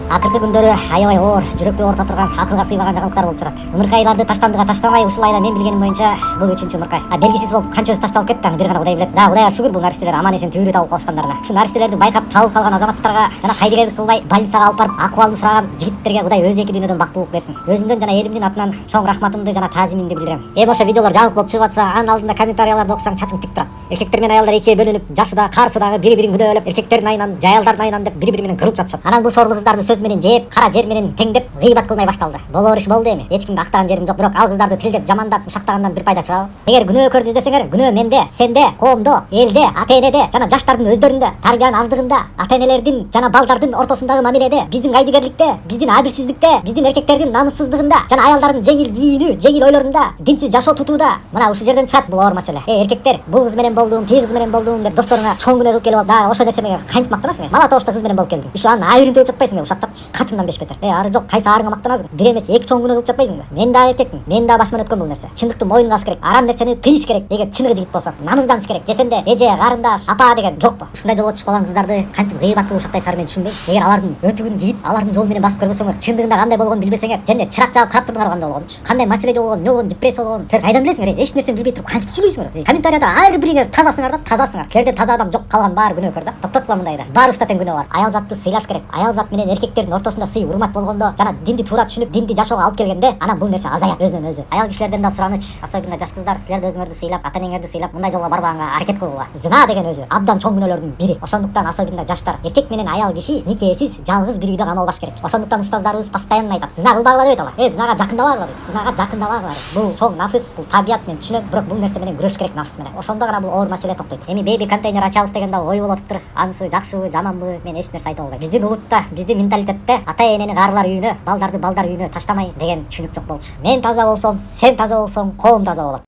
Акыркы күндөрү аябай оор, жүрөктү орто турган, акылга сыйбаган жаңылыктар болуп жатат. Ымыркайларды таштандыга таштамай, ушул айда мен билгеним боюнча бул 3-чү ымыркай. Белгисиз болуп канчасы ташталып кетти, аны бир гана Кудай билет. Да, Кудайга шүгүр бул наристелер аман эсен түйүрү табылып калышкандарына. Ушу наристелерди байкап табып калган азаматтарга жана кайдыгерлик кылбай больницага алып барып акыбалын сураган жигиттерге Кудай өзү эки дүйнөдөн бактылык берсин. Өзүмдөн жана элимдин атынан чоң рахматымды жана таазимимди билдирем. Ошо видеолор жаңылык болуп чыгып атса, анын алдында комментарияларды окусаң чачың тик турат. Эркектер менен аялдар экиге бөлүнүп, жашы да, карысы дагы бири-бирин күнөөлөп, эркектердин айынан, аялдардын айынан деп бири-бири менен кырып жатышат. Анан бул шорлуу кыздарды сөз менен жеп, кара жер менен теңдеп, гыйбат кылмай башталды. Болоор иш болду эми. Эч кимди актаган жерим жок, бирок ал кыздарды тилдеп, жамандап, ушактагандан бир пайда чыгабы? Эгер күнөөкөрдү издесеңер, күнөө менде, сенде, коомдо, элде, ата-энеде жана жаштардын өздөрүндө, тарбиянын аздыгында, ата-энелердин жана балдардын ортосундагы мамиледе, биздин кайдыгерликте, биздин абийирсиздикте, биздин эркектердин намыссыздыгында жана аялдардын жеңил кийинүү, жеңил ойлорунда, динсиз жашоо тутууда мына ушул жерден чыгат бул оор маселе. Эркектер, бул кыз менен болдум, тиги кыз менен болдум деп досторуңа чоң күнөө кылып келип алып, дагы ошо нерсе менен кантип мактанасың? Мала тоошто кыз менен болуп келдиң. Иши анын айырын төгүп жатпайсыңбы? Ушаттапчы. Катындан беш бетер. Ары жок, кайсы арыңа мактанасың? Бир эмес, эки чоң күнөө кылып жатпайсыңбы? Мен да эркекмин. Мен да башыман өткөн бул нерсе. Чындыкты мойнуна алыш керек. Арам нерсени тыйыш керек. Эгер чыныгы жигит болсоң, намызданыш керек. Же сенде эже, карындаш, апа деген жокпу? Ушундай жолго түшүп калган кыздарды кантип гыйбат кылып ушатпайсыңар мен түшүнбөйм. Эгер алардын өтүгүн кийип, алардын жолу менен басып көрбөсөңөр, чындыгында кандай болгонун билбесеңер, және чырак жагып карап турдуңар кандай болгончу. Кандай маселе болгонун, эмне болгонун, депрессия болгонун силер кайдан билесиңер? Эч нерсени билбей туруп кантип сүйлөйсүңөр? Комментарияда ар бириңер тазасыңар да, тазасыңар. Силерде таза адам жок, калган баары күнөөкөр да. Токтоткула мындайда. Баарыбызда тең күнөө бар. Аял затты сыйлаш керек. Аял зат менен эркектердин ортосунда сый, урмат болгондо, жана динди туура түшүнүп, динди жашоого алып келгенде, анан бул нерсе азаят өзүнөн өзү. Аял кишилерден да сураныч, особенно жаш кыздар, силер да өзүңөрдү сыйлап, ата-энеңерди сыйлап, мындай жолго барбаганга аракет кылгыла. Зина деген өзү абдан чоң күнөөлөрдүн бири. Ошондуктан особенно жаштар, эркек менен аял киши никесиз, жалгыз бир үйдө камалбаш керек. Ошондуктан устаздарыбыз постоянно айтат: зина кылбагыла дейт алар. Зинага жакындабагыла дейт. Зинага жакындабагыла. Бул чоң нафыс, бул табият, мен түшүнөм, бирок бул нерсе менен күрөш керек нафс менен. Ошондо гана бул оор маселе токтойт. Эми бейби контейнер ачабыз деген да ой болуп атыптыр. Анысы жакшыбы, жаманбы, мен эч нерсе айта албайм. Биздин улутта, биздин менталитетте ата-энени карылар үйүнө, балдарды балдар үйүнө таштамай деген түшүнүк жок болчу. Мен таза болсом, сен таза болсоң, коом таза болот.